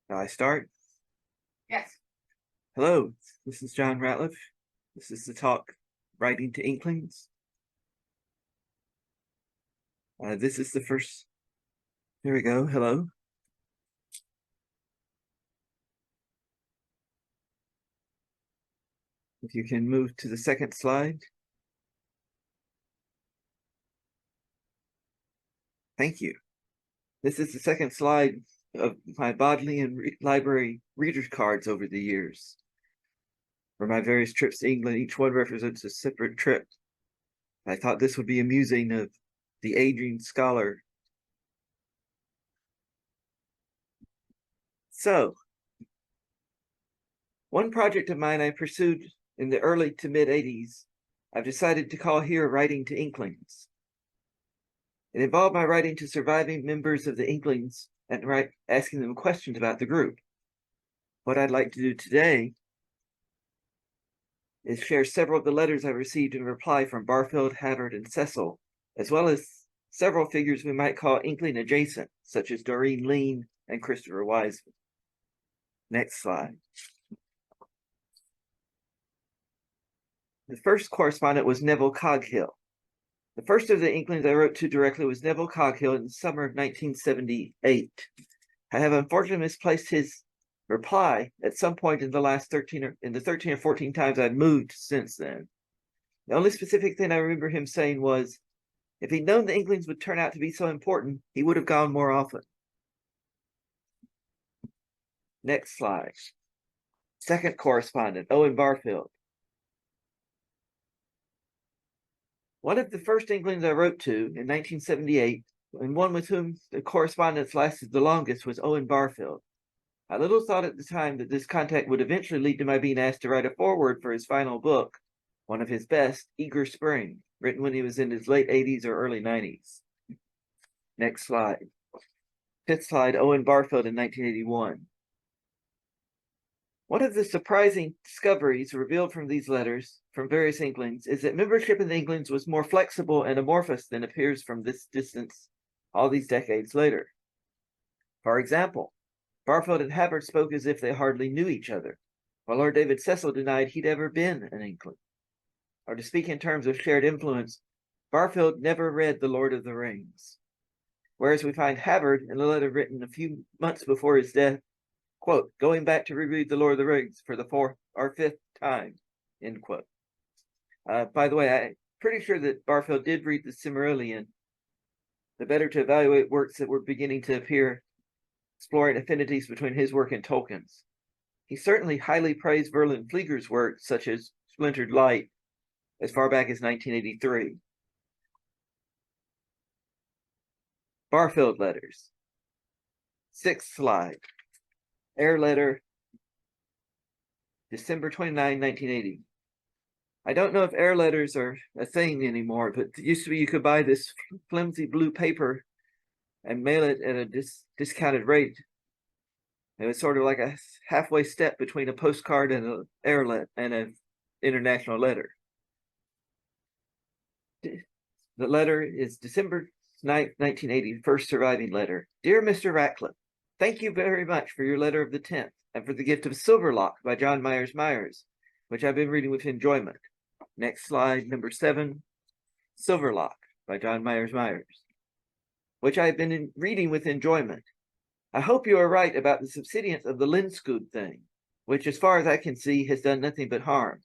Shall I start? Yes. Hello, this is John Rateliff. This is the talk, Writing to Inklings. This is the first. Here we go. Hello. If you can move to the second slide. Thank you. This is the second slide of my Bodleian Library reader's cards over the years. For my various trips to England, each one represents a separate trip. I thought this would be amusing of the aging scholar. So, one project of mine I pursued in the early to mid-'80s, I've decided to call here Writing to Inklings. It involved my writing to surviving members of the Inklings and asking them questions about the group. What I'd like to do today is share several of the letters I received in reply from Barfield, Havard, and Cecil, as well as several figures we might call Inkling adjacent, such as Doreen Lean and Christopher Wiseman. Next slide. The first correspondent was Neville Coghill. The first of the Inklings I wrote to directly was Neville Coghill in the summer of 1978. I have unfortunately misplaced his reply at some point in the last 13 or 14 times I've moved since then. The only specific thing I remember him saying was, if he'd known the Inklings would turn out to be so important, he would have gone more often. Next slide. Second correspondent, Owen Barfield. One of the first Inklings I wrote to in 1978, and one with whom the correspondence lasted the longest, was Owen Barfield. I little thought at the time that this contact would eventually lead to my being asked to write a foreword for his final book, one of his best, Eager Spring, written when he was in his late 80s or early 90s. Next slide. Fifth slide, Owen Barfield in 1981. One of the surprising discoveries revealed from these letters from various Inklings is that membership in the Inklings was more flexible and amorphous than appears from this distance all these decades later. For example, Barfield and Havard spoke as if they hardly knew each other, while Lord David Cecil denied he'd ever been an Inkling. Or to speak in terms of shared influence, Barfield never read The Lord of the Rings, whereas we find Havard in a letter written a few months before his death, quote, going back to reread The Lord of the Rings for the fourth or fifth time, end quote. By the way, I'm pretty sure that Barfield did read the Silmarillion, the better to evaluate works that were beginning to appear, exploring affinities between his work and Tolkien's. He certainly highly praised Verlin Flieger's work, such as Splintered Light, as far back as 1983. Barfield letters. Sixth slide. Air letter, December 29, 1980. I don't know if air letters are a thing anymore, but it used to be you could buy this flimsy blue paper and mail it at a discounted rate. It was sort of like a halfway step between a postcard and an international letter. The letter is December 9th, 1980, first surviving letter. Dear Mr. Ratcliffe, thank you very much for your letter of the 10th and for the gift of Silverlock by John Myers, which I've been reading with enjoyment. Next slide, number 7, Silverlock by John Myers, which I've been reading with enjoyment. I hope you are right about the subsidence of the Linscood thing, which, as far as I can see, has done nothing but harm.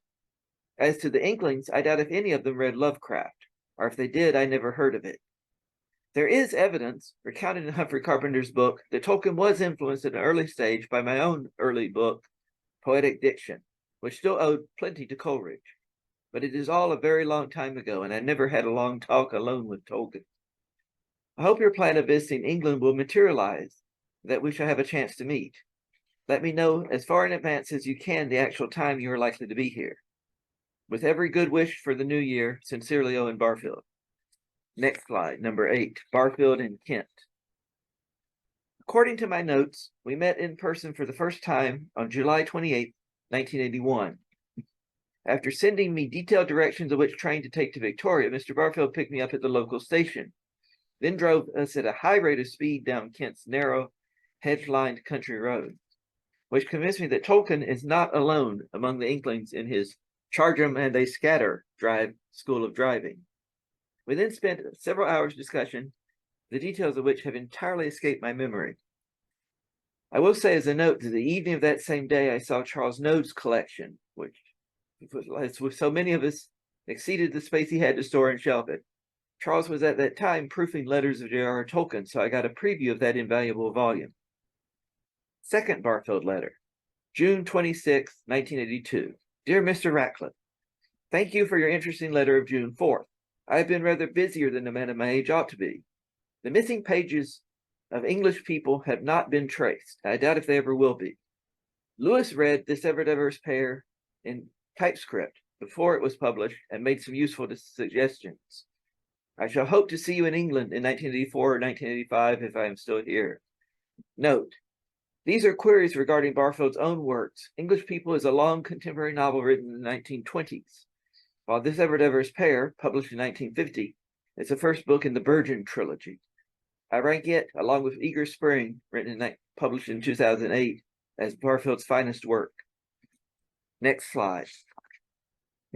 As to the Inklings, I doubt if any of them read Lovecraft, or if they did, I never heard of it. There is evidence, recounted in Humphrey Carpenter's book, that Tolkien was influenced at an early stage by my own early book, Poetic Diction, which still owed plenty to Coleridge. But it is all a very long time ago, and I never had a long talk alone with Tolkien. I hope your plan of visiting England will materialize, that we shall have a chance to meet. Let me know as far in advance as you can the actual time you are likely to be here. With every good wish for the new year, sincerely, Owen Barfield. Next slide, number 8, Barfield and Kent. According to my notes, we met in person for the first time on July 28, 1981. After sending me detailed directions of which train to take to Victoria, Mr. Barfield picked me up at the local station, then drove us at a high rate of speed down Kent's narrow, hedge-lined country road. which convinced me that Tolkien is not alone among the Inklings in his charge 'em and they scatter school of driving. We then spent several hours discussion, the details of which have entirely escaped my memory. I will say as a note that the evening of that same day, I saw Charles Node's collection, which, as with so many of us, exceeded the space he had to store and shelf it. Charles was at that time proofing letters of J.R.R. Tolkien, so I got a preview of that invaluable volume. Second Barfield letter, June 26, 1982. Dear Mr. Rateliff, thank you for your interesting letter of June 4th. I have been rather busier than a man of my age ought to be. The missing pages of English people have not been traced. I doubt if they ever will be. Lewis read This Ever Diverse Pair in typescript before it was published and made some useful suggestions. I shall hope to see you in England in 1984 or 1985 if I am still here. Note, these are queries regarding Barfield's own works. English People is a long contemporary novel written in the 1920s, while This Ever Diverse Pair, published in 1950, is the first book in the Virgin trilogy. I rank it, along with Eager Spring, published in 2008, as Barfield's finest work. Next slide.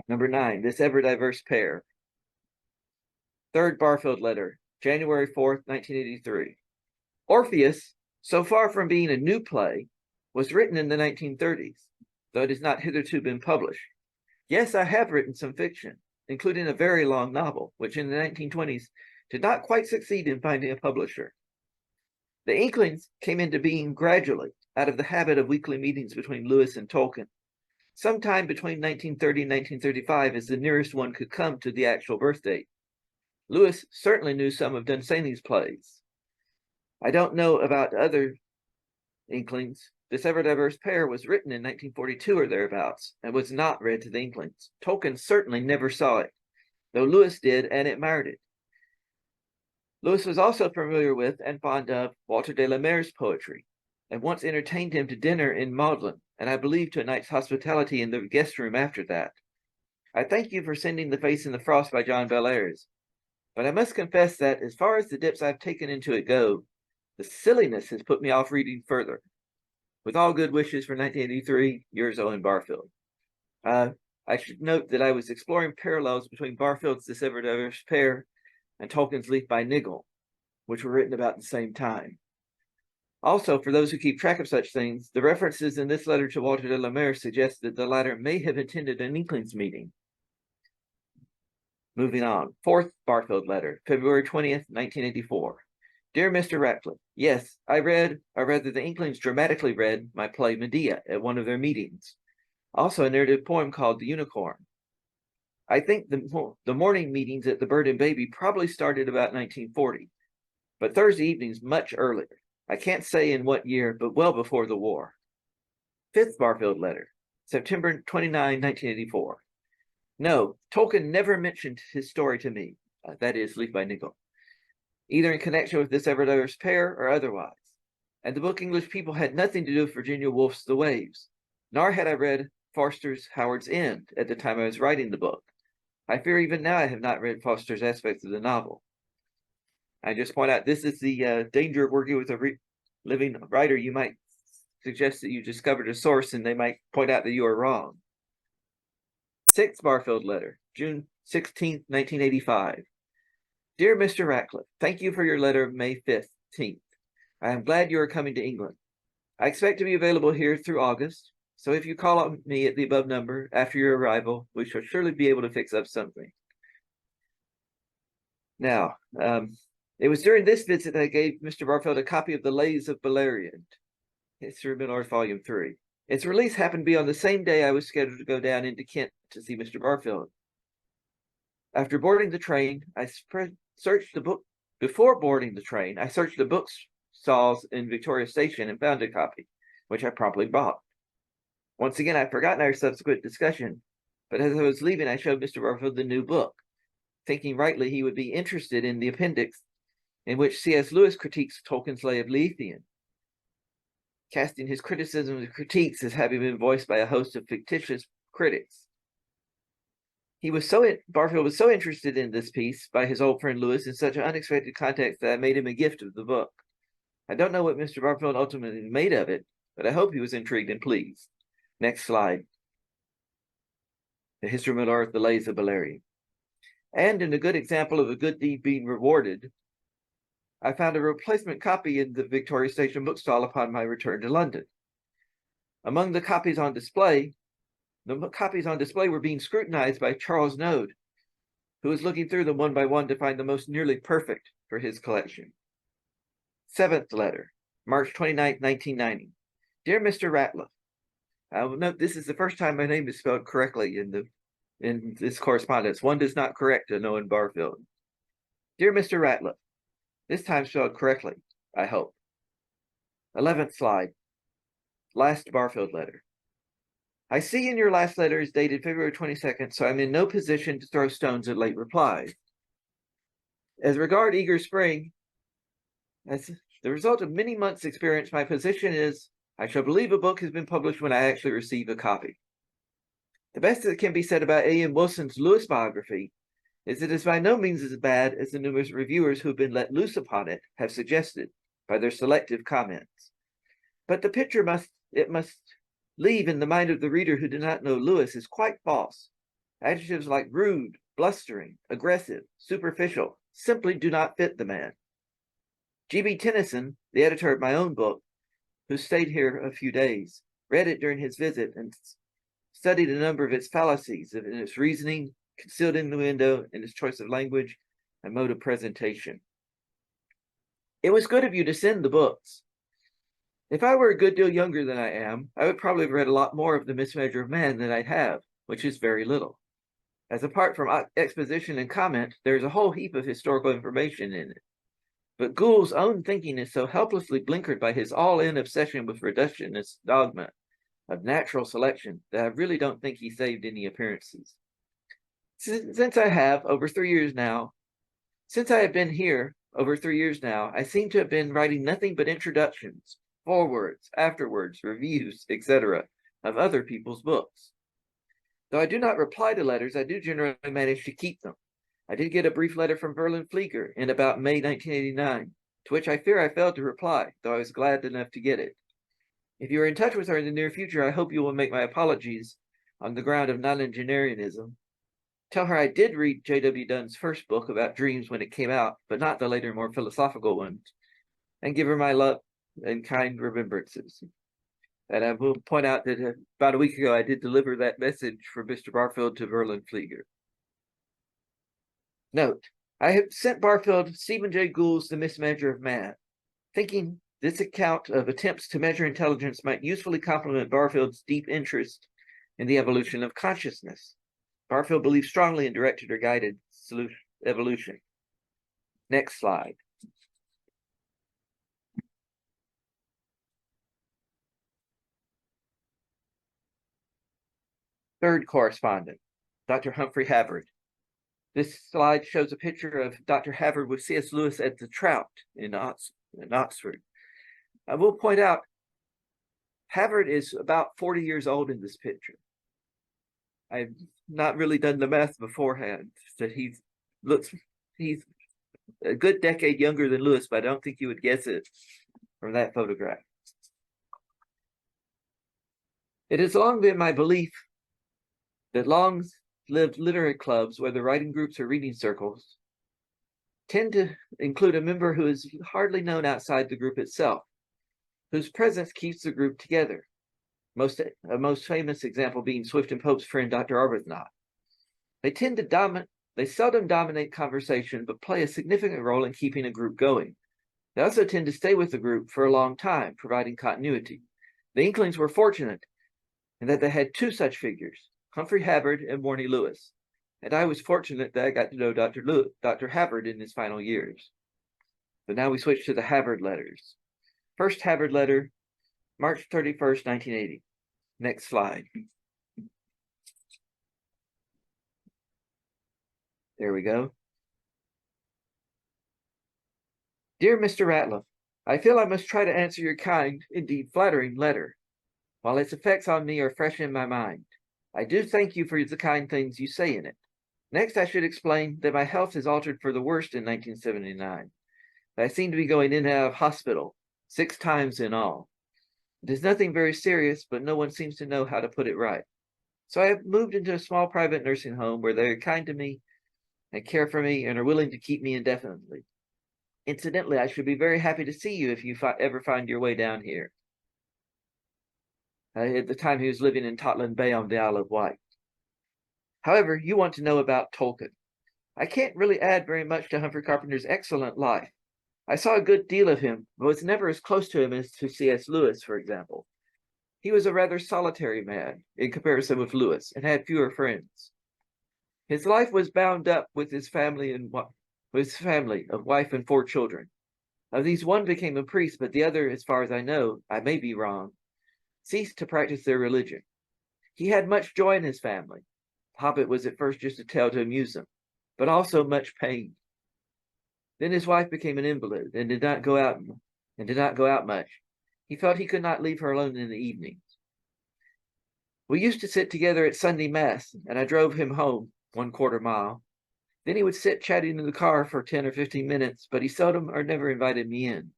Number 9, This Ever Diverse Pair. Third Barfield letter, January 4th, 1983. Orpheus, so far from being a new play, was written in the 1930s, though it has not hitherto been published. Yes, I have written some fiction, including a very long novel, which in the 1920s did not quite succeed in finding a publisher. The Inklings came into being gradually out of the habit of weekly meetings between Lewis and Tolkien. Sometime between 1930 and 1935 is the nearest one could come to the actual birth date. Lewis certainly knew some of Dunsany's plays. I don't know about other Inklings. This Ever Diverse Pair was written in 1942 or thereabouts and was not read to the Inklings. Tolkien certainly never saw it, though Lewis did and admired it. Lewis was also familiar with and fond of Walter de la Mare's poetry, and once entertained him to dinner in Magdalen, and I believe to a night's hospitality in the guest room after that. I thank you for sending The Face in the Frost by John Bellairs, but I must confess that as far as the dips I've taken into it go, the silliness has put me off reading further. With all good wishes for 1983, yours, Owen Barfield. I should note that I was exploring parallels between Barfield's This Ever Diverse Pair and Tolkien's Leaf by Nigel, which were written about the same time. Also, for those who keep track of such things, the references in this letter to Walter de la Mare suggest that the latter may have attended an Inklings meeting. Moving on, fourth Barfield letter, February 20th, 1984. Dear Mr. Rateliff, yes, I read, or rather the Inklings dramatically read, my play Medea at one of their meetings. Also a narrative poem called The Unicorn. I think the morning meetings at the Bird and Baby probably started about 1940, but Thursday evenings much earlier. I can't say in what year, but well before the war. Fifth Barfield letter, September 29, 1984. No, Tolkien never mentioned his story to me, that is, Leaf by Nigel, either in connection with This Ever Diverse Pair or otherwise. And the book English People had nothing to do with Virginia Woolf's The Waves, nor had I read Forster's Howard's End at the time I was writing the book. I fear even now I have not read Forster's aspects of the novel. I just point out this is the danger of working with a living writer. You might suggest that you discovered a source and they might point out that you are wrong. Sixth Barfield letter, June 16, 1985. Dear Mr. Rateliff, thank you for your letter of May 15th. I am glad you are coming to England. I expect to be available here through August, so if you call on me at the above number after your arrival, we shall surely be able to fix up something. Now, it was during this visit that I gave Mr. Barfield a copy of the Lays of Beleriand, History of Middle-earth, Volume 3. Its release happened to be on the same day I was scheduled to go down into Kent to see Mr. Barfield. After boarding the train, I searched the book. Before boarding the train, I searched the bookstalls in Victoria Station and found a copy, which I promptly bought. Once again, I've forgotten our subsequent discussion, but as I was leaving, I showed Mr. Barfield the new book, thinking rightly he would be interested in the appendix in which C.S. Lewis critiques Tolkien's Lay of Leithian, casting his criticisms and critiques as having been voiced by a host of fictitious critics. Barfield was so interested in this piece by his old friend Lewis in such an unexpected context that I made him a gift of the book. I don't know what Mr. Barfield ultimately made of it, but I hope he was intrigued and pleased. Next slide. The History of Middle-earth, the Lays of Beleriand. And in a good example of a good deed being rewarded, I found a replacement copy in the Victoria Station bookstall upon my return to London. Among the copies on display were being scrutinized by Charles Node, who was looking through them one by one to find the most nearly perfect for his collection. Seventh letter, March 29, 1990. Dear Mr. Rateliff, I will note this is the first time my name is spelled correctly in this correspondence. One does not correct an Owen Barfield. Dear Mr. Rateliff, this time spelled correctly, I hope. 11th slide, last Barfield letter. I see in your last letter is dated February 22nd, so I'm in no position to throw stones at late replies. As regard Eager Spring, as the result of many months' experience, my position is I shall believe a book has been published when I actually receive a copy. The best that can be said about A.M. Wilson's Lewis biography is it is by no means as bad as the numerous reviewers who have been let loose upon it have suggested by their selective comments. But the picture must leave in the mind of the reader who did not know Lewis is quite false. Adjectives like rude, blustering, aggressive, superficial simply do not fit the man. G.B. Tennyson, the editor of my own book, who stayed here a few days, read it during his visit and studied a number of its fallacies in its reasoning, concealed in the window, in its choice of language and mode of presentation. It was good of you to send the books. If I were a good deal younger than I am, I would probably have read a lot more of The Mismeasure of Man than I have, which is very little. As apart from exposition and comment, there is a whole heap of historical information in it. But Gould's own thinking is so helplessly blinkered by his all-in obsession with reductionist dogma of natural selection that I really don't think he saved any appearances. Since I have been here over 3 years now, I seem to have been writing nothing but introductions, forewords, afterwords, reviews, etc. of other people's books. Though I do not reply to letters, I do generally manage to keep them. I did get a brief letter from Verlyn Flieger in about May 1989, to which I fear I failed to reply, though I was glad enough to get it. If you are in touch with her in the near future, I hope you will make my apologies on the ground of non-engineerianism. Tell her I did read J.W. Dunn's first book about dreams when it came out, but not the later, more philosophical ones, and give her my love and kind remembrances. And I will point out that about a week ago, I did deliver that message from Mr. Barfield to Verlyn Flieger. Note, I have sent Barfield Stephen Jay Gould's The Mismeasure of Man, thinking this account of attempts to measure intelligence might usefully complement Barfield's deep interest in the evolution of consciousness. Barfield believes strongly in directed or guided evolution. Next slide. Third correspondent, Dr. Humphrey Havard. This slide shows a picture of Dr. Havard with C.S. Lewis at the Trout in Oxford. I will point out, Havard is about 40 years old in this picture. I've not really done the math beforehand, that he's a good decade younger than Lewis, but I don't think you would guess it from that photograph. It has long been my belief that long-lived literary clubs, whether writing groups or reading circles, tend to include a member who is hardly known outside the group itself, whose presence keeps the group together. A most famous example being Swift and Pope's friend, Dr. Arbuthnot. They seldom dominate conversation, but play a significant role in keeping a group going. They also tend to stay with the group for a long time, providing continuity. The Inklings were fortunate in that they had two such figures, Humphrey Havard and Warnie Lewis. And I was fortunate that I got to know Dr. Havard in his final years. But now we switch to the Havard letters. First Havard letter, March 31st, 1980. Next slide. There we go. Dear Mr. Rateliff, I feel I must try to answer your kind, indeed flattering letter, while its effects on me are fresh in my mind. I do thank you for the kind things you say in it. Next, I should explain that my health has altered for the worst in 1979. I seem to be going in and out of hospital 6 times in all. It is nothing very serious, but no one seems to know how to put it right. So I have moved into a small private nursing home where they are kind to me and care for me and are willing to keep me indefinitely. Incidentally, I should be very happy to see you if you ever find your way down here. At the time he was living in Totland Bay on the Isle of Wight. However, you want to know about Tolkien. I can't really add very much to Humphrey Carpenter's excellent life. I saw a good deal of him, but was never as close to him as to C.S. Lewis, for example. He was a rather solitary man in comparison with Lewis and had fewer friends. His life was bound up with his family of wife and 4 children. Of these, one became a priest, but the other, as far as I know, I may be wrong, ceased to practice their religion. He had much joy in his family. Hobbit was at first just a tale to amuse them, but also much pain. Then his wife became an invalid and did not go out much. He felt he could not leave her alone in the evenings. We used to sit together at Sunday Mass, and I drove him home 1/4 mile. Then he would sit chatting in the car for 10 or 15 minutes, but he seldom or never invited me in.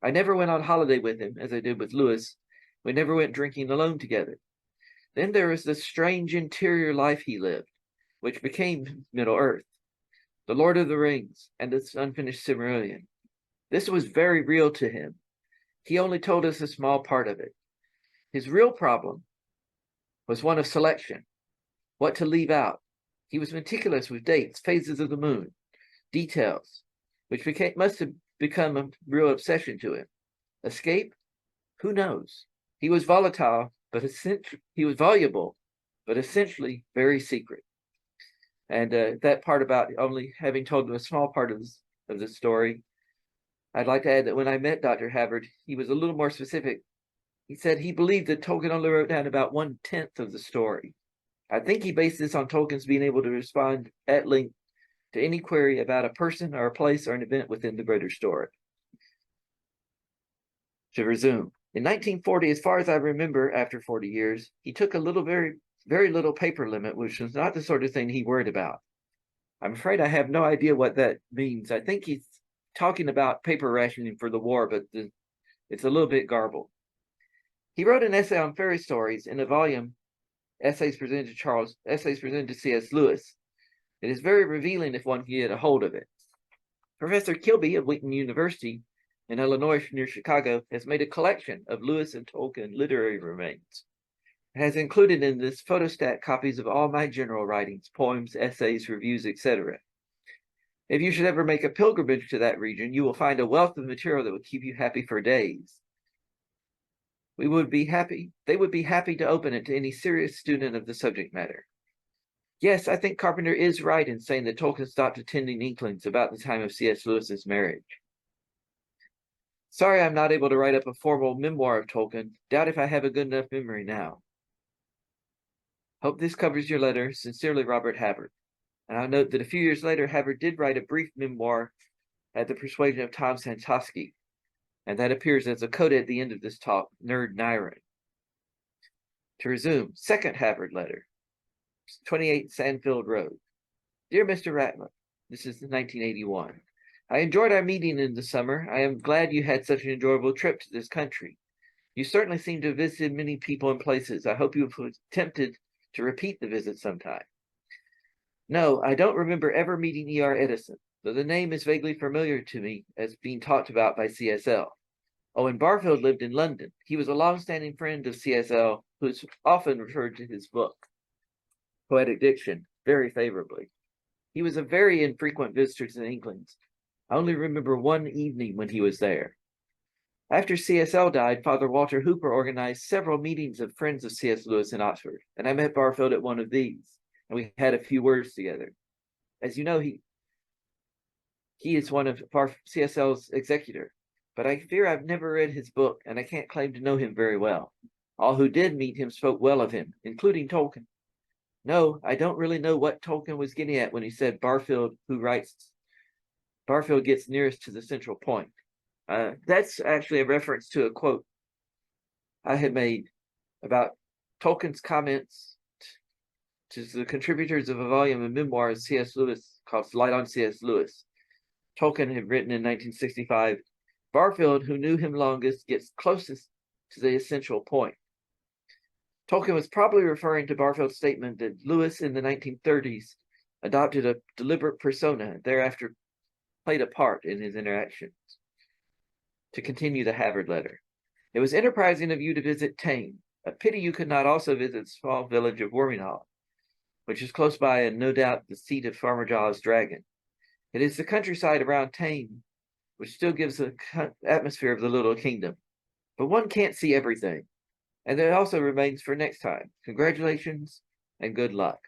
I never went on holiday with him, as I did with Lewis. We never went drinking alone together. Then there was the strange interior life he lived, which became Middle-earth, the Lord of the Rings, and its unfinished Silmarillion. This was very real to him. He only told us a small part of it. His real problem was one of selection, what to leave out. He was meticulous with dates, phases of the moon, details, which must have become a real obsession to him. Escape? Who knows? He was voluble, but essentially very secret. And that part about only having told them a small part of the story, I'd like to add that when I met Dr. Havard, he was a little more specific. He said he believed that Tolkien only wrote down about 1/10 of the story. I think he based this on Tolkien's being able to respond at length to any query about a person or a place or an event within the greater story. To resume, in 1940, as far as I remember, after 40 years, he took a very little paper limit, which was not the sort of thing he worried about. I'm afraid I have no idea what that means. I think he's talking about paper rationing for the war, but it's a little bit garbled. He wrote an essay on fairy stories in a volume, Essays presented to C.S. Lewis. It is very revealing if one can get a hold of it. Professor Kilby of Wheaton University in Illinois near Chicago has made a collection of Lewis and Tolkien literary remains. It has included in this photostat copies of all my general writings, poems, essays, reviews, etc. If you should ever make a pilgrimage to that region, you will find a wealth of material that will keep you happy for days. They would be happy to open it to any serious student of the subject matter. Yes, I think Carpenter is right in saying that Tolkien stopped attending Inklings about the time of C.S. Lewis's marriage. Sorry I'm not able to write up a formal memoir of Tolkien. Doubt if I have a good enough memory now. Hope this covers your letter. Sincerely, Robert Havard. And I'll note that a few years later, Havard did write a brief memoir at the persuasion of Tom Santosky, and that appears as a coda at the end of this talk, Nerd Nyron. To resume, second Havard letter, 28 Sandfield Road. Dear Mr. Rateliff, this is 1981. I enjoyed our meeting in the summer. I am glad you had such an enjoyable trip to this country. You certainly seem to have visited many people and places. I hope you have tempted to repeat the visit sometime. No, I don't remember ever meeting E.R. Edison, though the name is vaguely familiar to me as being talked about by C.S.L. Owen Barfield lived in London. He was a long-standing friend of C.S.L., who is often referred to his book, Poetic Diction, very favorably. He was a very infrequent visitor to the Inklings. I only remember one evening when he was there. After C.S.L. died, Father Walter Hooper organized several meetings of friends of C.S. Lewis in Oxford, and I met Barfield at one of these, and we had a few words together. As you know, he is one of C.S.L.'s executor, but I fear I've never read his book, and I can't claim to know him very well. All who did meet him spoke well of him, including Tolkien. No, I don't really know what Tolkien was getting at when he said Barfield gets nearest to the central point. That's actually a reference to a quote I had made about Tolkien's comments to the contributors of a volume of memoirs C.S. Lewis called Light on C.S. Lewis. Tolkien had written in 1965, Barfield, who knew him longest, gets closest to the essential point. Tolkien was probably referring to Barfield's statement that Lewis in the 1930s adopted a deliberate persona and thereafter played a part in his interactions. To continue the Havard letter. It was enterprising of you to visit Tanyge. A pity you could not also visit the small village of Worminghall, which is close by and no doubt the seat of Farmer Jaw's dragon. It is the countryside around Tanyge which still gives the atmosphere of the little kingdom. But one can't see everything, and it also remains for next time. Congratulations and good luck.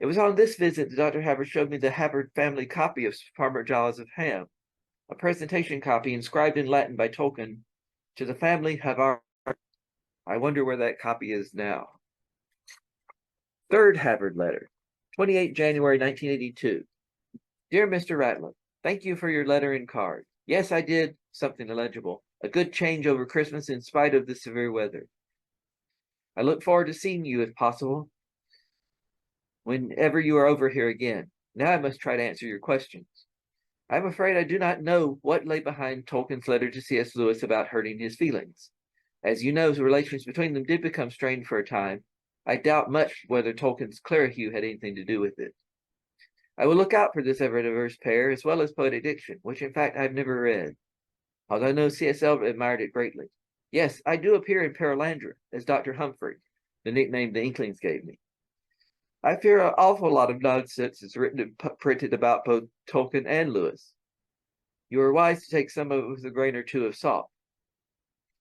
It was on this visit that Dr. Havard showed me the Havard family copy of Farmer Jaws of Ham, a presentation copy inscribed in Latin by Tolkien to the family Havard. I wonder where that copy is now. Third Havard letter, 28 January 1982. Dear Mr. Rateliff, thank you for your letter and card. Yes, I did something illegible. A good change over Christmas in spite of the severe weather. I look forward to seeing you if possible, whenever you are over here again. Now I must try to answer your questions. I am afraid I do not know what lay behind Tolkien's letter to C.S. Lewis about hurting his feelings. As you know, the relations between them did become strained for a time. I doubt much whether Tolkien's Clerihew had anything to do with it. I will look out for this ever-diverse pair, as well as Poetic Diction, which in fact I've never read, although I know C.S.L. admired it greatly. Yes, I do appear in Perelandra as Dr. Humphrey, the nickname the Inklings gave me. I fear an awful lot of nonsense is written and printed about both Tolkien and Lewis. You are wise to take some of it with a grain or two of salt.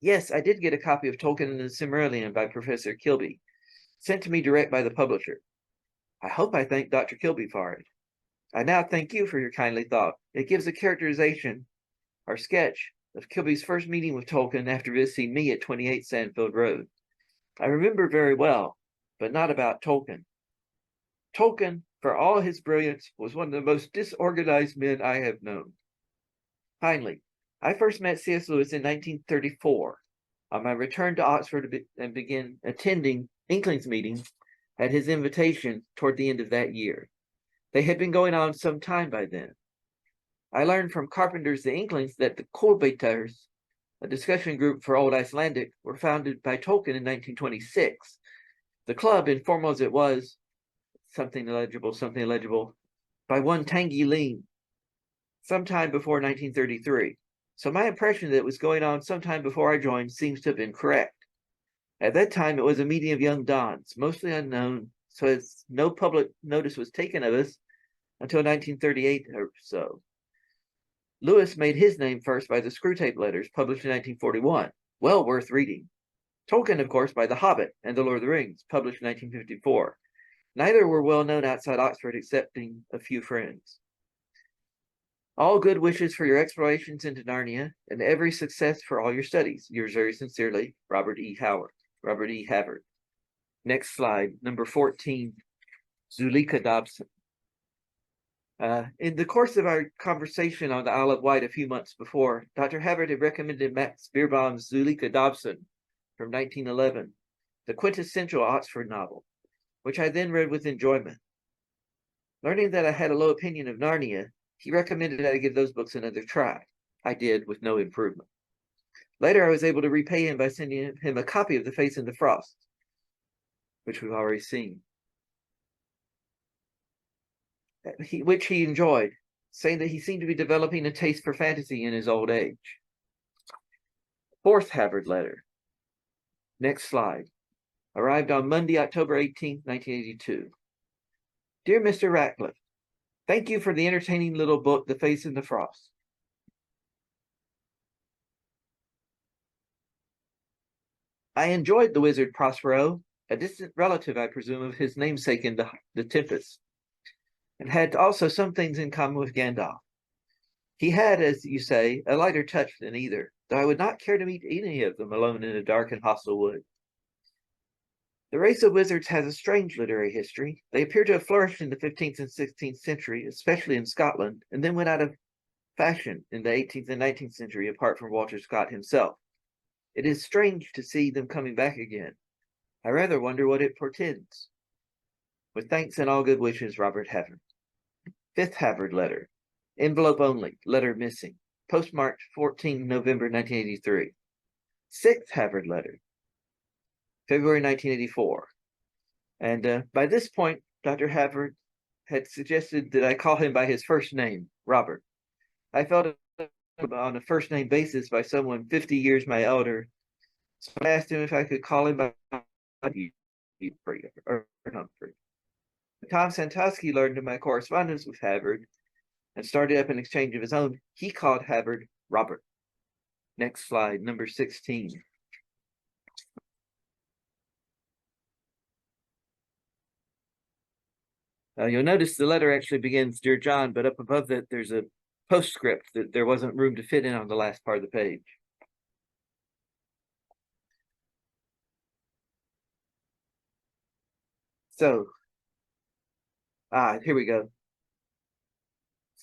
Yes, I did get a copy of Tolkien and the Silmarillion by Professor Kilby, sent to me direct by the publisher. I hope I thank Dr. Kilby for it. I now thank you for your kindly thought. It gives a characterization, or sketch, of Kilby's first meeting with Tolkien after visiting me at 28 Sandfield Road. I remember very well, but not about Tolkien. Tolkien, for all his brilliance, was one of the most disorganized men I have known. Finally, I first met C.S. Lewis in 1934 on my return to Oxford and began attending Inklings meetings at his invitation toward the end of that year. They had been going on some time by then. I learned from Carpenter's The Inklings that the Kolbeters, a discussion group for Old Icelandic, were founded by Tolkien in 1926. The club, informal as it was, something illegible, by one Tanyge Leen, sometime before 1933. So my impression that it was going on sometime before I joined seems to have been correct. At that time, it was a meeting of young dons, mostly unknown, so as no public notice was taken of us until 1938 or so. Lewis made his name first by the Screwtape Letters, published in 1941, well worth reading. Tolkien, of course, by The Hobbit and The Lord of the Rings, published in 1954. Neither were well known outside Oxford, excepting a few friends. All good wishes for your explorations into Narnia, and every success for all your studies. Yours very sincerely, Robert E. Havard. Next slide, number 14, Zuleika Dobson. In the course of our conversation on the Isle of Wight a few months before, Dr. Havard had recommended Max Beerbohm's Zuleika Dobson from 1911, the quintessential Oxford novel, which I then read with enjoyment. Learning that I had a low opinion of Narnia, he recommended that I give those books another try. I did, with no improvement. Later, I was able to repay him by sending him a copy of The Face in the Frost, which we've already seen, which he enjoyed, saying that he seemed to be developing a taste for fantasy in his old age. Fourth Havard letter. Next slide. Arrived on Monday, October 18, 1982. Dear Mr. Rateliff, thank you for the entertaining little book, The Face in the Frost. I enjoyed the wizard Prospero, a distant relative, I presume, of his namesake in the Tempest, and had also some things in common with Gandalf. He had, as you say, a lighter touch than either, though I would not care to meet any of them alone in a dark and hostile wood. The race of wizards has a strange literary history. They appear to have flourished in the 15th and 16th century, especially in Scotland, and then went out of fashion in the 18th and 19th century, apart from Walter Scott himself. It is strange to see them coming back again. I rather wonder what it portends. With thanks and all good wishes, Robert Havard. Fifth Havard letter. Envelope only, letter missing. Postmarked 14 November 1983. sixth Havard letter, February 1984. And by this point, Dr. Havard had suggested that I call him by his first name, Robert. I felt on a first name basis by someone 50 years my elder, so I asked him if I could call him by Humphrey or Humphrey. Tom Santosky learned in my correspondence with Havard and started up an exchange of his own. He called Havard Robert. Next slide, number 16. You'll notice the letter actually begins, Dear John, but up above that, there's a postscript that there wasn't room to fit in on the last part of the page. So, here we go.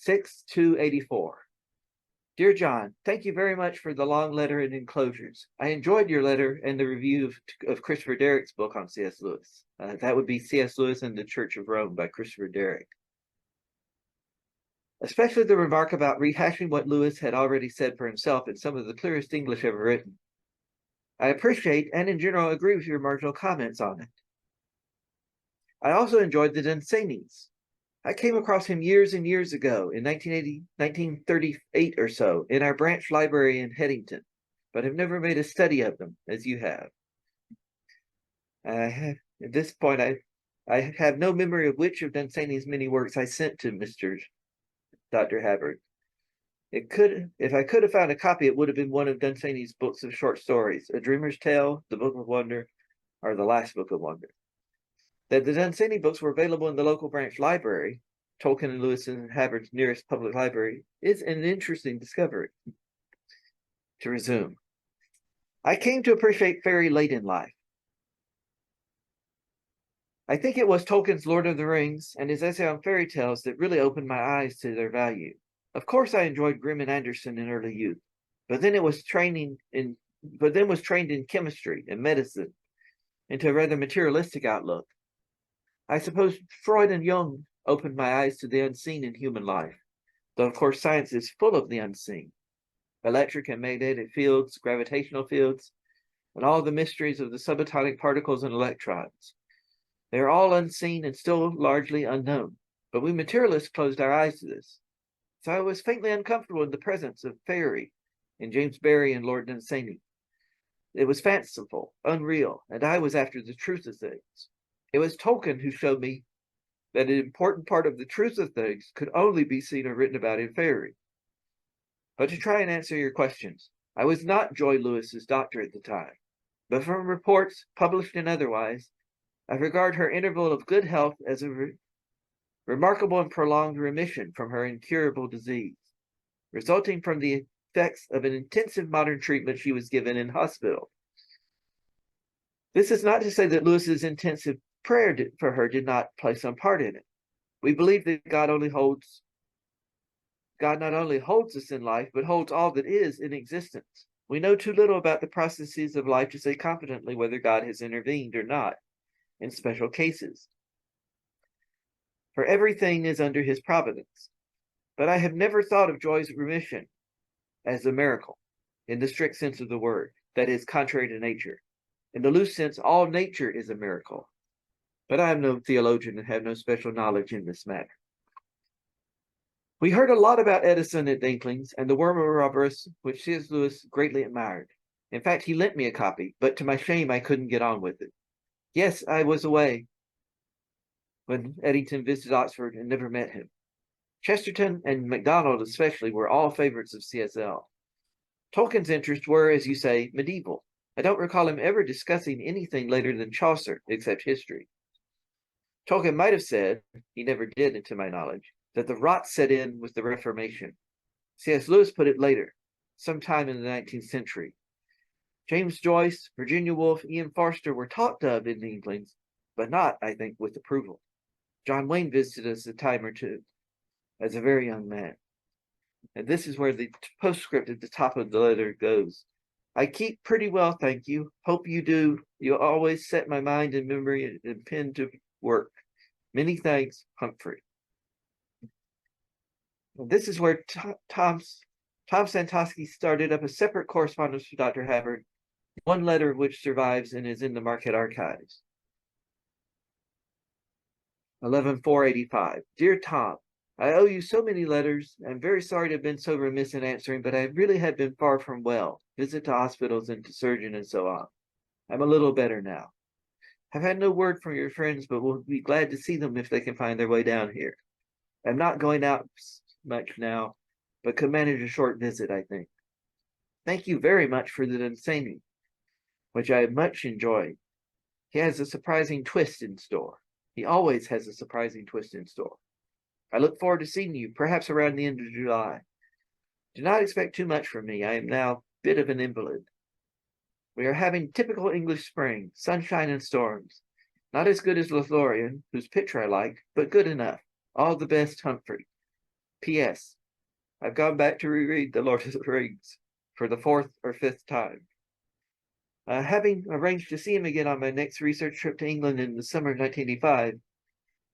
6/2/84. Dear John, thank you very much for the long letter and enclosures. I enjoyed your letter and the review of Christopher Derrick's book on C.S. Lewis. That would be C.S. Lewis and the Church of Rome by Christopher Derrick. Especially the remark about rehashing what Lewis had already said for himself in some of the clearest English ever written. I appreciate and in general agree with your marginal comments on it. I also enjoyed the Dunsany's. I came across him years and years ago in 1938 or so in our branch library in Headington, but have never made a study of them as you have. At this point, I have no memory of which of Dunsany's many works I sent to Dr. Havard. If I could have found a copy, it would have been one of Dunsany's books of short stories, A Dreamer's Tale, The Book of Wonder, or The Last Book of Wonder. That the Dunsany books were available in the local branch library, Tolkien and Lewis and Havard's nearest public library, is an interesting discovery. To resume, I came to appreciate fairy late in life. I think it was Tolkien's Lord of the Rings and his essay on fairy tales that really opened my eyes to their value. Of course, I enjoyed Grimm and Anderson in early youth, but then was trained in chemistry and medicine into a rather materialistic outlook. I suppose Freud and Jung opened my eyes to the unseen in human life, though of course science is full of the unseen. Electric and magnetic fields, gravitational fields, and all the mysteries of the subatomic particles and electrons. They are all unseen and still largely unknown, but we materialists closed our eyes to this. So I was faintly uncomfortable in the presence of fairy in James Barrie and Lord Dunsany. It was fanciful, unreal, and I was after the truth of things. It was Tolkien who showed me that an important part of the truth of things could only be seen or written about in fairy. But to try and answer your questions, I was not Joy Lewis's doctor at the time, but from reports, published and otherwise, I regard her interval of good health as a remarkable and prolonged remission from her incurable disease, resulting from the effects of an intensive modern treatment she was given in hospital. This is not to say that Lewis's intensive prayer for her did not play some part in it. We believe that God not only holds us in life, but holds all that is in existence. We know too little about the processes of life to say confidently whether God has intervened or not in special cases. For everything is under his providence. But I have never thought of Joy's remission as a miracle, in the strict sense of the word, that is contrary to nature. In the loose sense, all nature is a miracle. But I am no theologian and have no special knowledge in this matter. We heard a lot about Edison at Inklings and the Worm of Roberus, which C.S. Lewis greatly admired. In fact, he lent me a copy, but to my shame, I couldn't get on with it. Yes, I was away when Eddington visited Oxford and never met him. Chesterton and MacDonald especially were all favorites of CSL. Tolkien's interests were, as you say, medieval. I don't recall him ever discussing anything later than Chaucer, except history. Tolkien might have said, he never did to my knowledge, that the rot set in with the Reformation. C.S. Lewis put it later, sometime in the 19th century. James Joyce, Virginia Woolf, Ian Forster were talked of in the Inklings, but not, I think, with approval. John Wayne visited us a time or two as a very young man. And this is where the postscript at the top of the letter goes. I keep pretty well, thank you. Hope you do. You always set my mind and memory and pen to work. Many thanks, Humphrey. And this is where Tom Santosky started up a separate correspondence with Dr. Havard one letter of which survives and is in the Marquette archives. 11/4/85. Dear Tom, I owe you so many letters. I'm very sorry to have been so remiss in answering, but I really have been far from well. Visit to hospitals and to surgeon and so on. I'm a little better now. Have had no word from your friends, but will be glad to see them if they can find their way down here. I'm not going out much now, but could manage a short visit, I think. Thank you very much for the Dunsany, which I much enjoyed. He has a surprising twist in store. He always has a surprising twist in store. I look forward to seeing you, perhaps around the end of July. Do not expect too much from me. I am now a bit of an invalid. We are having typical English spring, sunshine and storms. Not as good as Lothlorien, whose picture I like, but good enough. All the best, Humphrey. P.S. I've gone back to reread The Lord of the Rings for the 4th or 5th time. Having arranged to see him again on my next research trip to England in the summer of 1985, it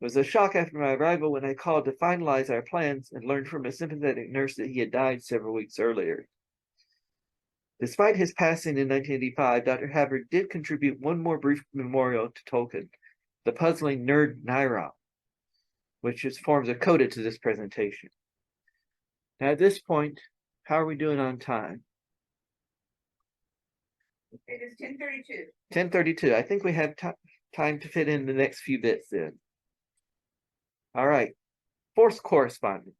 was a shock after my arrival when I called to finalize our plans and learned from a sympathetic nurse that he had died several weeks earlier. Despite his passing in 1985, Dr. Havard did contribute one more brief memorial to Tolkien, the puzzling nerd Nairam, which forms a coda to this presentation. Now, at this point, how are we doing on time? It is 10:32. 10:32. I think we have time to fit in the next few bits then. All right. 4th correspondent.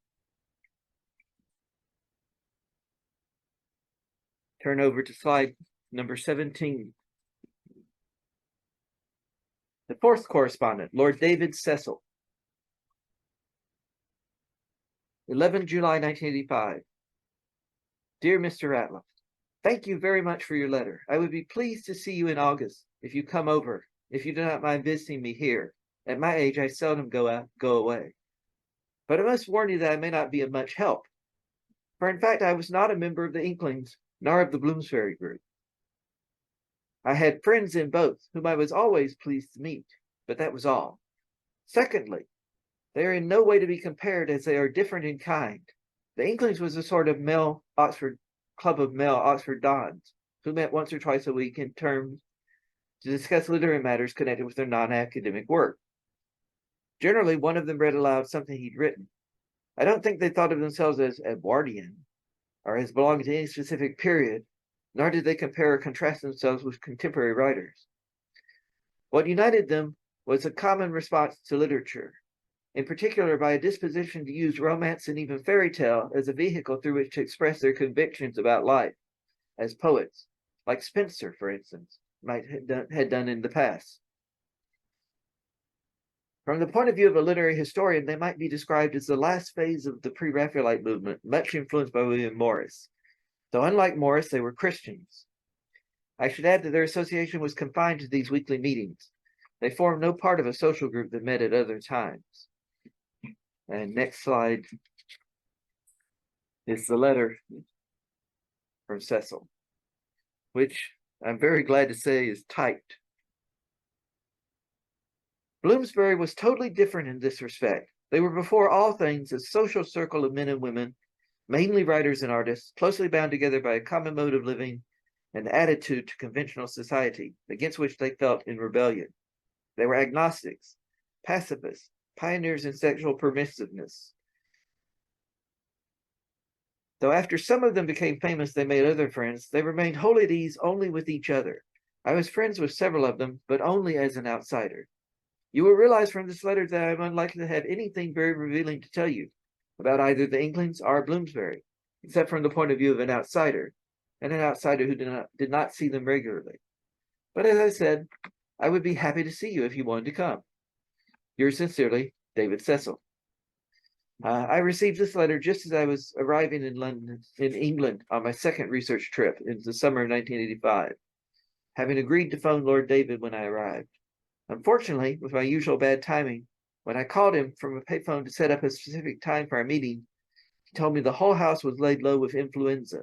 Turn over to slide number 17. The 4th correspondent, Lord David Cecil. 11 July 1985. Dear Mr. Rateliff, thank you very much for your letter. I would be pleased to see you in August if you come over, if you do not mind visiting me here. At my age, I seldom go away. But I must warn you that I may not be of much help. For in fact, I was not a member of the Inklings, nor of the Bloomsbury group. I had friends in both, whom I was always pleased to meet, but that was all. Secondly, they are in no way to be compared as they are different in kind. The Inklings was a sort of club of male Oxford dons, who met once or twice a week in terms to discuss literary matters connected with their non-academic work. Generally, one of them read aloud something he'd written. I don't think they thought of themselves as Edwardian, or as belonging to any specific period, nor did they compare or contrast themselves with contemporary writers. What united them was a common response to literature, in particular by a disposition to use romance and even fairy tale as a vehicle through which to express their convictions about life, as poets, like Spenser, for instance, had done in the past. From the point of view of a literary historian, they might be described as the last phase of the pre-Raphaelite movement, much influenced by William Morris. Though unlike Morris, they were Christians. I should add that their association was confined to these weekly meetings. They formed no part of a social group that met at other times. And next slide is the letter from Cecil, which I'm very glad to say is typed. Bloomsbury was totally different in this respect. They were before all things a social circle of men and women, mainly writers and artists, closely bound together by a common mode of living and attitude to conventional society, against which they felt in rebellion. They were agnostics, pacifists, pioneers in sexual permissiveness. Though after some of them became famous, they made other friends, they remained wholly at ease only with each other. I was friends with several of them, but only as an outsider. You will realize from this letter that I am unlikely to have anything very revealing to tell you about either the Inklings or Bloomsbury, except from the point of view of an outsider, and an outsider who did not see them regularly. But as I said, I would be happy to see you if you wanted to come. Yours sincerely, David Cecil. I received this letter just as I was arriving in England on my second research trip in the summer of 1985, having agreed to phone Lord David when I arrived. Unfortunately, with my usual bad timing, when I called him from a payphone to set up a specific time for our meeting, he told me the whole house was laid low with influenza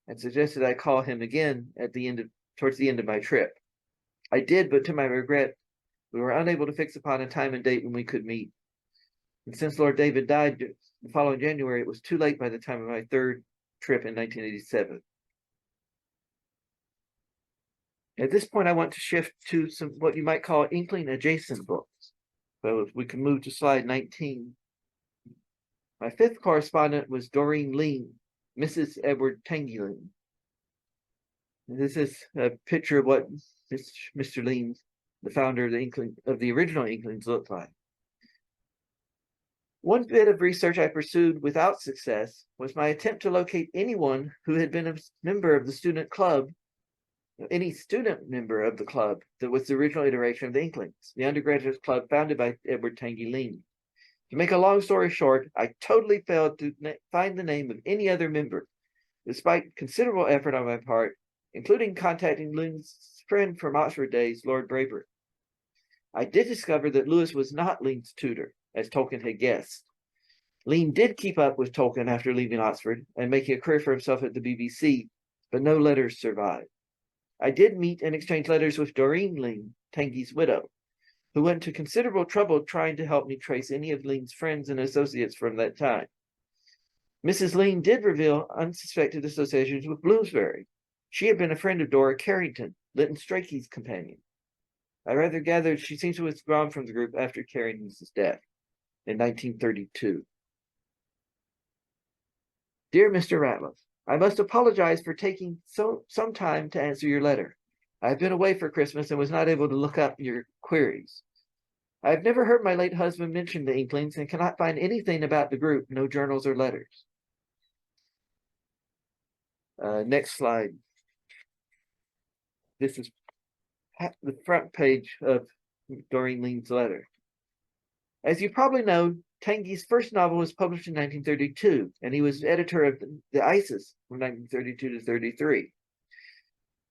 and suggested I call him again towards the end of my trip. I did, but to my regret, we were unable to fix upon a time and date when we could meet. And since Lord David died the following January, it was too late by the time of my third trip in 1987. At this point, I want to shift to some what you might call Inkling adjacent books. So if we can move to slide 19. My fifth correspondent was Doreen Lean, Mrs. Edward Tanyge. This is a picture of what Mr. Lean, the founder of the original Inklings, looked like. One bit of research I pursued without success was my attempt to locate anyone who had been a member of the student club, any student member of the club that was the original iteration of the Inklings, the undergraduate club founded by Edward Tanyge Lean. To make a long story short, I totally failed to find the name of any other member, despite considerable effort on my part, including contacting Lean's friend from Oxford days, Lord Braber. I did discover that Lewis was not Lean's tutor, as Tolkien had guessed. Lean did keep up with Tolkien after leaving Oxford and making a career for himself at the BBC, but no letters survived. I did meet and exchange letters with Doreen Lean, Tanyge's widow, who went to considerable trouble trying to help me trace any of Lean's friends and associates from that time. Mrs. Lean did reveal unsuspected associations with Bloomsbury. She had been a friend of Dora Carrington, Lytton Strachey's companion. I rather gathered she seems to have withdrawn from the group after Carrington's death in 1932. Dear Mr. Rateliff, I must apologize for taking some time to answer your letter. I've been away for Christmas and was not able to look up your queries. I have never heard my late husband mention the Inklings and cannot find anything about the group, no journals or letters. Next slide. This is the front page of Doreen Lean's letter. As you probably know, Tanyge's first novel was published in 1932, and he was editor of the Isis from 1932 to 33.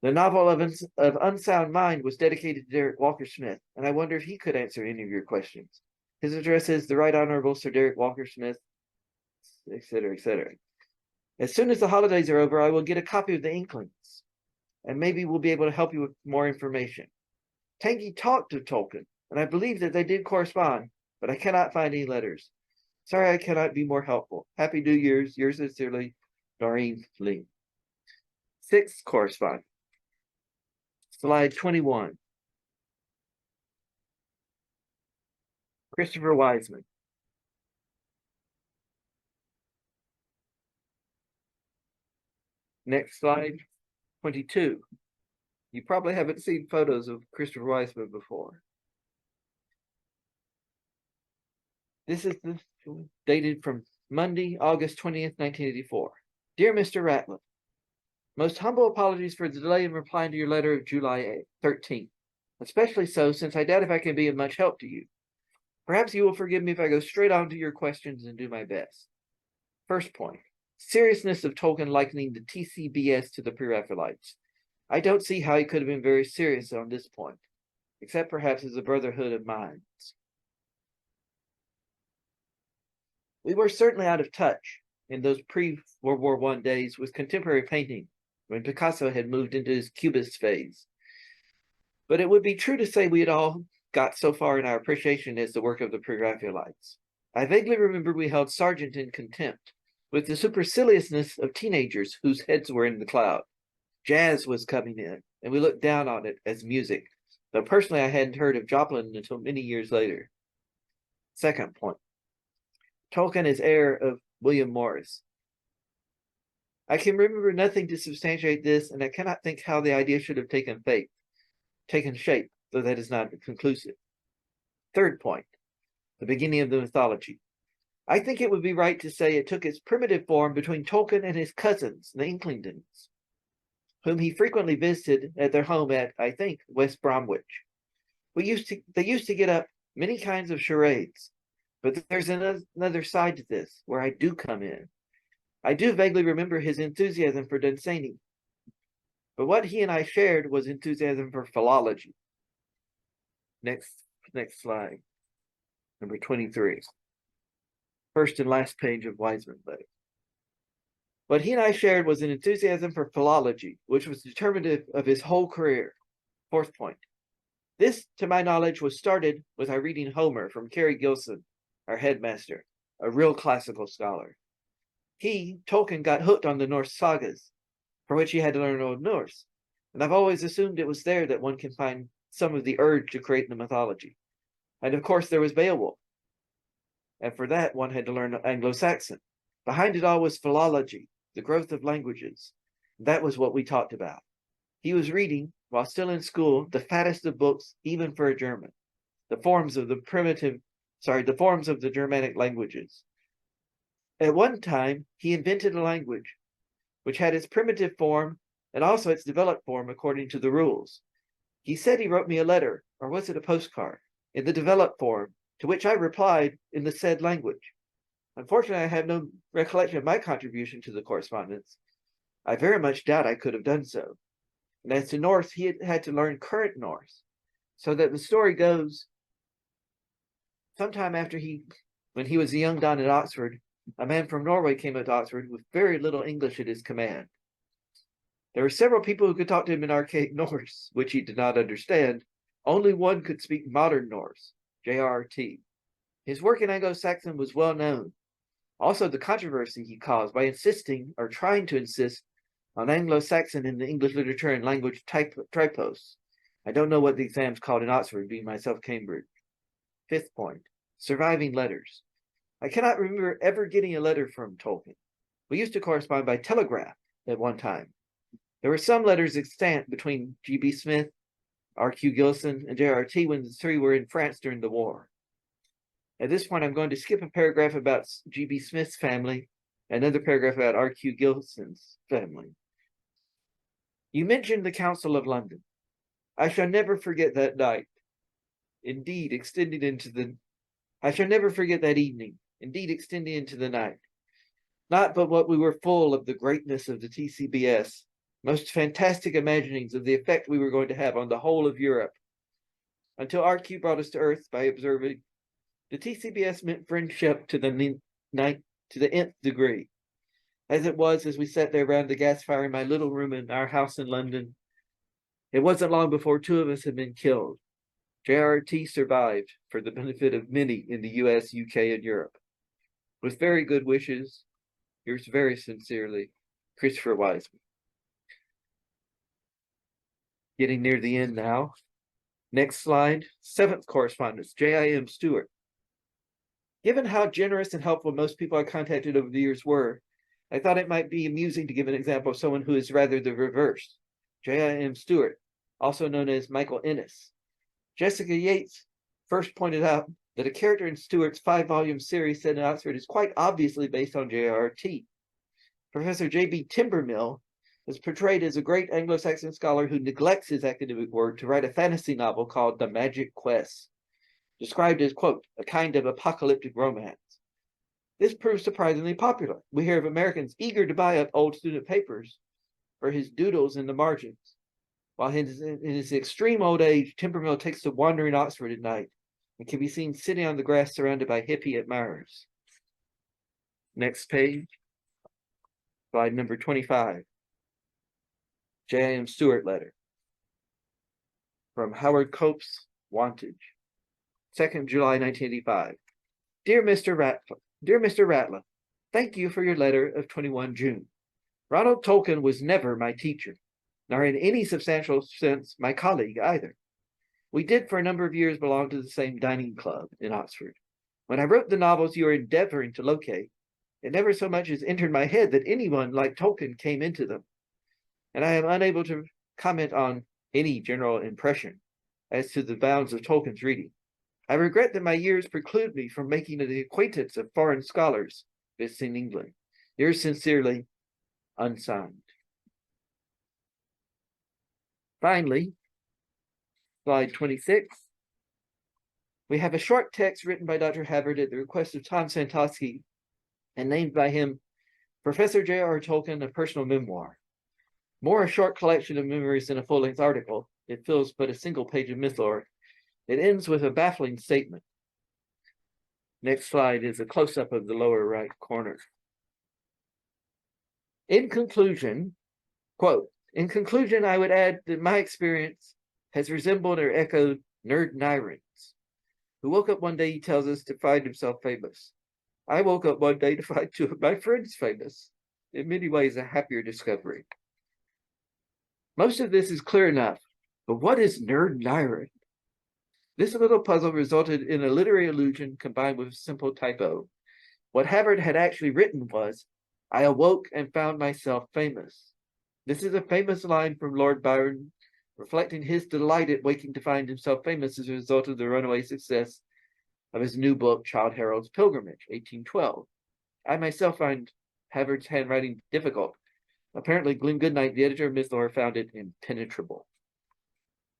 The novel of Unsound Mind was dedicated to Derek Walker Smith, and I wonder if he could answer any of your questions. His address is the Right Honorable Sir Derek Walker Smith, etc., etc. As soon as the holidays are over, I will get a copy of the Inklings, and maybe we'll be able to help you with more information. Tanyge talked to Tolkien, and I believe that they did correspond, but I cannot find any letters. Sorry I cannot be more helpful. Happy New Year's. Yours sincerely, Doreen Lean. Sixth correspondent. Slide 21. Christopher Wiseman. Next slide, 22. You probably haven't seen photos of Christopher Wiseman before. This is dated from Monday, August 20th, 1984. Dear Mr. Rateliff, most humble apologies for the delay in replying to your letter of July 13th, especially so since I doubt if I can be of much help to you. Perhaps you will forgive me if I go straight on to your questions and do my best. First point, seriousness of Tolkien likening the TCBS to the Pre-Raphaelites. I don't see how he could have been very serious on this point, except perhaps as a brotherhood of minds. We were certainly out of touch in those pre-World War I days with contemporary painting, when Picasso had moved into his Cubist phase. But it would be true to say we had all got so far in our appreciation as the work of the Pre-Raphaelites. I vaguely remember we held Sargent in contempt, with the superciliousness of teenagers whose heads were in the cloud. Jazz was coming in, and we looked down on it as music, though personally I hadn't heard of Joplin until many years later. Second point, Tolkien is heir of William Morris. I can remember nothing to substantiate this, and I cannot think how the idea should have taken shape, though that is not conclusive. Third point, the beginning of the mythology. I think it would be right to say it took its primitive form between Tolkien and his cousins, the Inklingtons, whom he frequently visited at their home at, I think, West Bromwich. They used to get up many kinds of charades, but there's another side to this, where I do come in. I do vaguely remember his enthusiasm for Dunsany, but what he and I shared was enthusiasm for philology. Next slide, number 23. First and last page of Wiseman's letter. What he and I shared was an enthusiasm for philology, which was determinative of his whole career. Fourth point. This, to my knowledge, was started with our reading Homer from Carrie Gilson, our headmaster, a real classical scholar. Tolkien, got hooked on the Norse sagas, for which he had to learn Old Norse, and I've always assumed it was there that one can find some of the urge to create the mythology. And of course, there was Beowulf. And for that, one had to learn Anglo-Saxon. Behind it all was philology, the growth of languages. That was what we talked about. He was reading, while still in school, the fattest of books, even for a German, the forms of the Germanic languages. At one time, he invented a language which had its primitive form and also its developed form according to the rules. He said he wrote me a letter, or was it a postcard, in the developed form, to which I replied in the said language. Unfortunately, I have no recollection of my contribution to the correspondence. I very much doubt I could have done so. And as to Norse, he had to learn current Norse, so that the story goes, sometime after when he was a young don at Oxford, a man from Norway came up to Oxford with very little English at his command. There were several people who could talk to him in archaic Norse, which he did not understand. Only one could speak modern Norse, J.R.R. His work in Anglo-Saxon was well known. Also, the controversy he caused by insisting, or trying to insist, on Anglo-Saxon in the English literature and language tripos. I don't know what the exam's called in Oxford, being myself Cambridge. Fifth point, surviving letters. I cannot remember ever getting a letter from Tolkien. We used to correspond by telegraph at one time. There were some letters extant between G.B. Smith, R.Q. Gilson, and J.R.R. when the three were in France during the war. At this point, I'm going to skip a paragraph about G.B. Smith's family, and another paragraph about R.Q. Gilson's family. You mentioned the Council of London. I shall never forget that night. Indeed, extending into the... I shall never forget that evening, indeed extending into the night. Not but what we were full of the greatness of the TCBS, most fantastic imaginings of the effect we were going to have on the whole of Europe, until RQ brought us to earth by observing the TCBS meant friendship to the nth degree. As it was, as we sat there round the gas fire in my little room in our house in London, it wasn't long before two of us had been killed. J.R.R. survived for the benefit of many in the US, UK, and Europe. With very good wishes, yours very sincerely, Christopher Wiseman. Getting near the end now. Next slide, seventh correspondence, J.I.M. Stewart. Given how generous and helpful most people I contacted over the years were, I thought it might be amusing to give an example of someone who is rather the reverse. J.I.M. Stewart, also known as Michael Ennis. Jessica Yates first pointed out that a character in Stewart's 5-volume series set in Oxford is quite obviously based on J.R.R. Professor J.B. Timbermill is portrayed as a great Anglo-Saxon scholar who neglects his academic work to write a fantasy novel called The Magic Quest, described as, quote, a kind of apocalyptic romance. This proved surprisingly popular. We hear of Americans eager to buy up old student papers for his doodles in the margins. While in his extreme old age, Timbermill takes to wandering Oxford at night and can be seen sitting on the grass surrounded by hippie admirers. Next page, slide number 25. J.I.M. Stewart letter from Howard Cope's Wantage, 2nd July 1985. Dear Mr. Rateliff, thank you for your letter of 21 June. Ronald Tolkien was never my teacher, nor in any substantial sense my colleague either. We did for a number of years belong to the same dining club in Oxford. When I wrote the novels you are endeavoring to locate, it never so much as entered my head that anyone like Tolkien came into them, and I am unable to comment on any general impression as to the bounds of Tolkien's reading. I regret that my years preclude me from making the acquaintance of foreign scholars visiting England. Yours sincerely, unsigned. Finally, slide 26. We have a short text written by Dr. Havard at the request of Tom Santosky and named by him Professor J.R.R. Tolkien, a personal memoir. More a short collection of memories than a full-length article, it fills but a single page of mythlore. It ends with a baffling statement. Next slide is a close-up of the lower right corner. In conclusion, quote, in conclusion, I would add that my experience has resembled or echoed Nerd Nyrens, who woke up one day, he tells us, to find himself famous. I woke up one day to find two of my friends famous. In many ways, a happier discovery. Most of this is clear enough, but what is Nerd-Nyren? This little puzzle resulted in a literary illusion combined with a simple typo. What Havard had actually written was, I awoke and found myself famous. This is a famous line from Lord Byron, reflecting his delight at waking to find himself famous as a result of the runaway success of his new book, Childe Harold's Pilgrimage, 1812. I myself find Havard's handwriting difficult. Apparently, Glenn Goodnight, the editor of Miss Lore, found it impenetrable.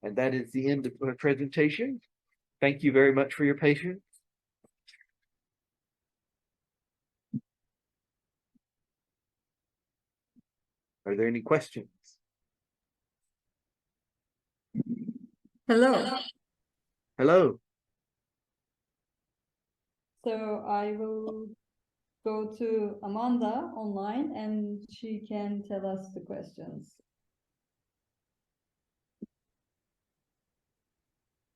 And that is the end of my presentation. Thank you very much for your patience. Are there any questions? Hello. Hello. So I will go to Amanda online and she can tell us the questions.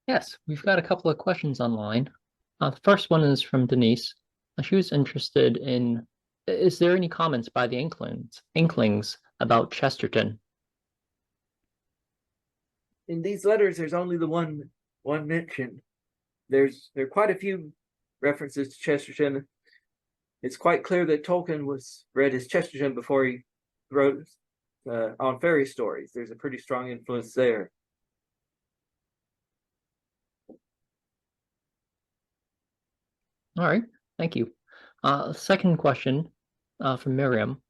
Yes, we've got a couple of questions online. The first one is from Denise. She was interested in, is there any comments by the Inklings about Chesterton? In these letters, there's only the one mention. There are quite a few references to Chesterton. It's quite clear that Tolkien was read as Chesterton before he wrote on fairy stories. There's a pretty strong influence there. All right, thank you. Second question from Miriam.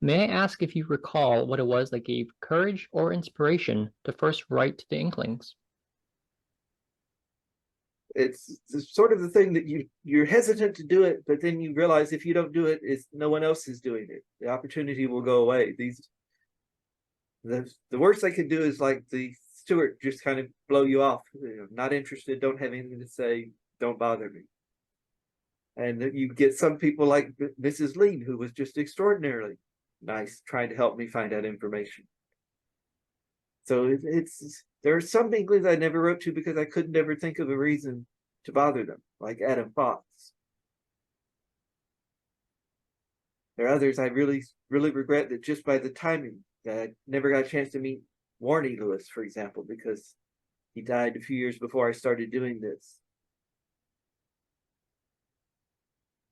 May I ask if you recall what it was that gave courage or inspiration to first write to the Inklings? It's sort of the thing that you're hesitant to do it, but then you realize if you don't do it, no one else is doing it. The opportunity will go away. The worst they could do is like the steward, just kind of blow you off. Not interested, don't have anything to say, don't bother me. And you get some people like Mrs. Lean, who was just extraordinarily nice, trying to help me find out information. So there are some Inklings I never wrote to because I could never think of a reason to bother them, like Adam Fox. There are others I really, really regret that just by the timing that I never got a chance to meet Warnie Lewis, for example, because he died a few years before I started doing this.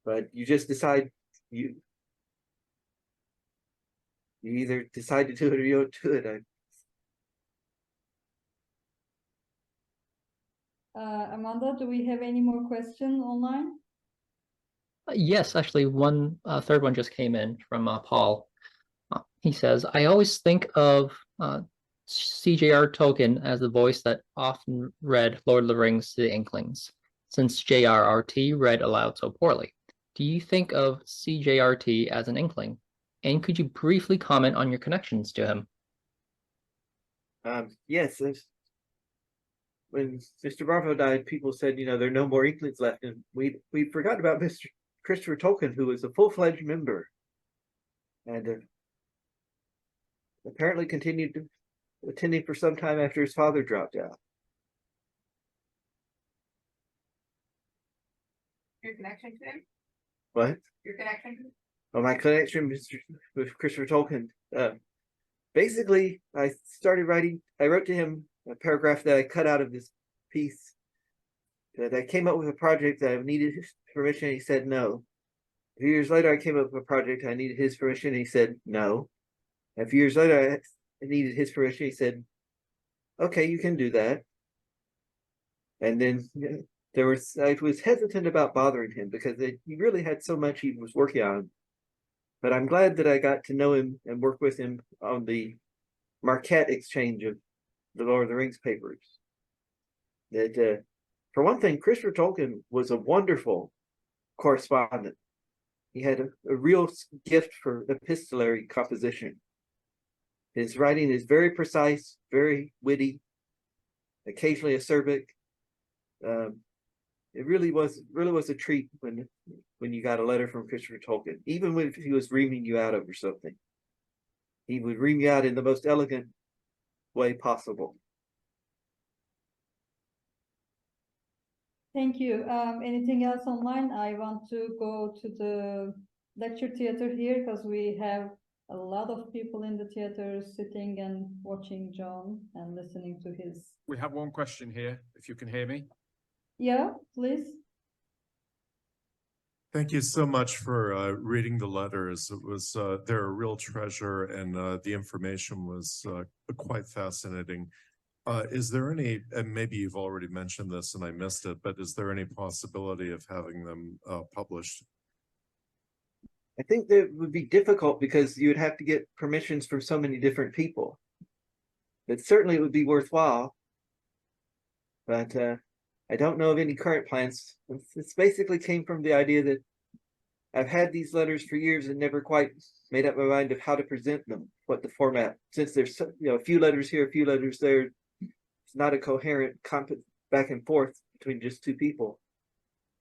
But you just decide you either decide to do it or you don't do it. Amanda, do we have any more questions online? Yes, actually, one third one just came in from Paul. He says, I always think of C.J.R. Tolkien as the voice that often read Lord of the Rings to the Inklings, since J.R.R.T. read aloud so poorly. Do you think of C.J.R.T. as an Inkling? And could you briefly comment on your connections to him? Yes, when Mr. Barfield died, people said, there are no more Inklings left, and we forgot about Mr. Christopher Tolkien, who was a full-fledged member, and apparently continued attending for some time after his father dropped out. Your connection to him? What? Your connection to him? Well, my connection with Christopher Tolkien. Basically, I wrote to him a paragraph that I cut out of this piece. That I came up with a project that I needed his permission, and he said no. A few years later, I came up with a project I needed his permission, and he said no. A few years later, I needed his permission. He said, okay, you can do that. And then I was hesitant about bothering him because he really had so much he was working on. But I'm glad that I got to know him and work with him on the Marquette exchange of the Lord of the Rings papers. That, for one thing, Christopher Tolkien was a wonderful correspondent. He had a real gift for epistolary composition. His writing is very precise, very witty, occasionally acerbic. It really was a treat when you got a letter from Christopher Tolkien, even when he was reaming you out over something. He would ream you out in the most elegant way possible. Thank you. Anything else online? I want to go to the lecture theater here because we have a lot of people in the theater sitting and watching John and listening to his. We have one question here, if you can hear me. Yeah, please. Thank you so much for reading the letters. It was they're a real treasure, and the information was quite fascinating. Is there any, and maybe you've already mentioned this and I missed it, but is there any possibility of having them published? I think that would be difficult because you would have to get permissions from so many different people. But certainly it would be worthwhile. But I don't know of any current plans. This basically came from the idea that I've had these letters for years and never quite made up my mind of how to present them, what the format, since there's a few letters here, a few letters there. It's not a coherent back and forth between just two people.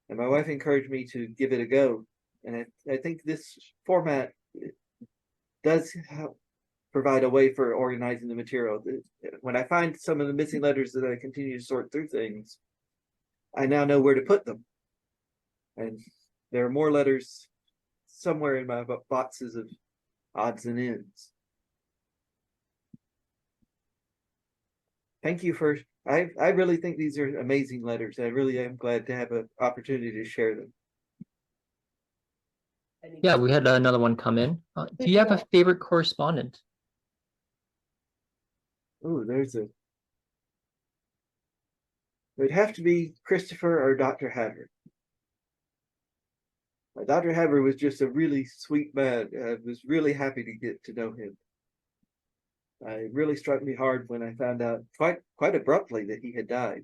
And my wife encouraged me to give it a go. And I think this format does help provide a way for organizing the material. When I find some of the missing letters that I continue to sort through things, I now know where to put them. And there are more letters somewhere in my boxes of odds and ends. Thank you for, I really think these are amazing letters. I really am glad to have an opportunity to share them. Yeah, we had another one come in. Do you have a favorite correspondent? Oh, it would have to be Christopher or Dr. Havard. Dr. Havard was just a really sweet man. I was really happy to get to know him. It really struck me hard when I found out quite abruptly that he had died.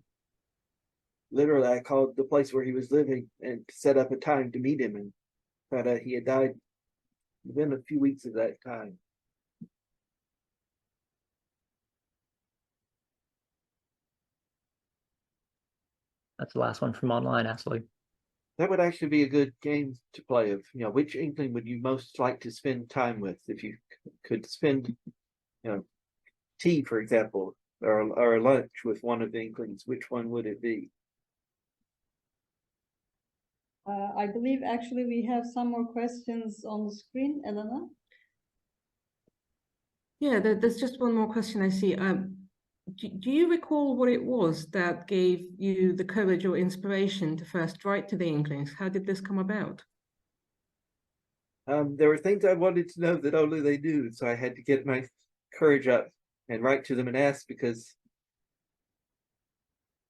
Literally, I called the place where he was living and set up a time to meet him, and found out he had died within a few weeks of that time. That's the last one from online, actually. That would actually be a good game to play of, which Inkling would you most like to spend time with? If you could spend, tea, for example, or lunch with one of the Inklings, which one would it be? I believe actually we have some more questions on the screen, Elena. Yeah, there's just one more question I see. Do you recall what it was that gave you the courage or inspiration to first write to the Inklings? How did this come about? There were things I wanted to know that only they knew, so I had to get my courage up and write to them and ask, because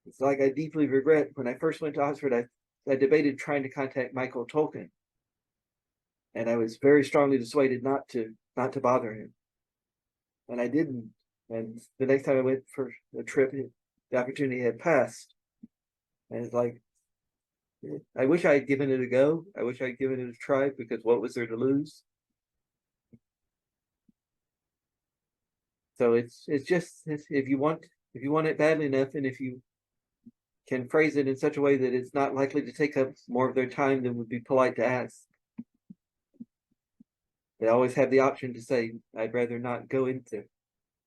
it's like I deeply regret when I first went to Oxford, I debated trying to contact Michael Tolkien, and I was very strongly dissuaded not to bother him, and I didn't. And the next time I went for a trip, the opportunity had passed, and it's like, I wish I had given it a go. I wish I had given it a try, because what was there to lose? So it's just, if you want it badly enough, and if you can phrase it in such a way that it's not likely to take up more of their time than would be polite to ask, they always have the option to say, I'd rather not go into.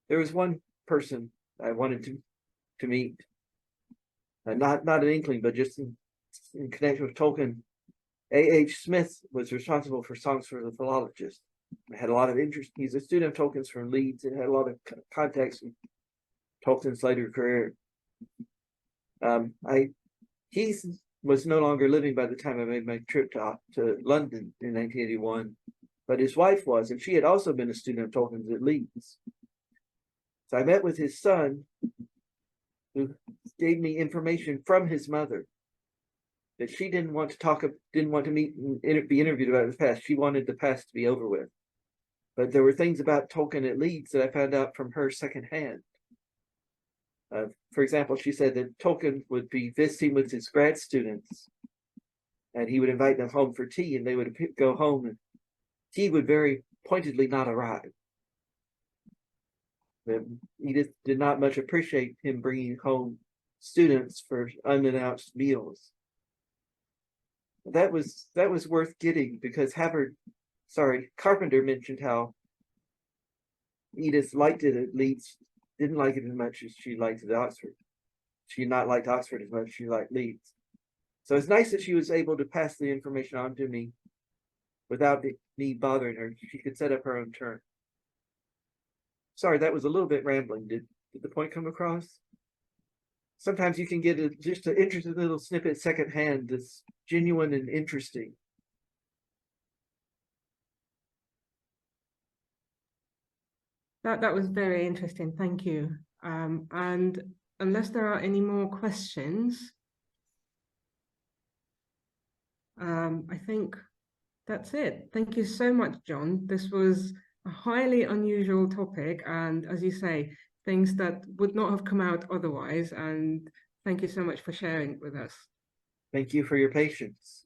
There was one person I wanted to meet, not an Inkling, but just in connection with Tolkien. A.H. Smith was responsible for Songs for the Philologist. I had a lot of interest. He's a student of Tolkien's from Leeds and had a lot of contacts in Tolkien's later career. He was no longer living by the time I made my trip to London in 1981, but his wife was, and she had also been a student of Tolkien's at Leeds. So I met with his son, who gave me information from his mother that she didn't want to meet and be interviewed about the past. She wanted the past to be over with. But there were things about Tolkien at Leeds that I found out from her secondhand. For example, she said that Tolkien would be visiting with his grad students, and he would invite them home for tea, and they would go home, and tea would very pointedly not arrive. Edith did not much appreciate him bringing home students for unannounced meals. That was worth getting, because Carpenter mentioned how Edith liked it at Leeds, didn't like it as much as she liked it at Oxford. She had not liked Oxford as much as she liked Leeds. So it's nice that she was able to pass the information on to me without me bothering her. She could set up her own turn. Sorry, that was a little bit rambling. Did the point come across? Sometimes you can get just an interesting little snippet secondhand that's genuine and interesting. That was very interesting. Thank you. And unless there are any more questions, I think that's it. Thank you so much, John. This was a highly unusual topic, and as you say, things that would not have come out otherwise. And thank you so much for sharing it with us. Thank you for your patience.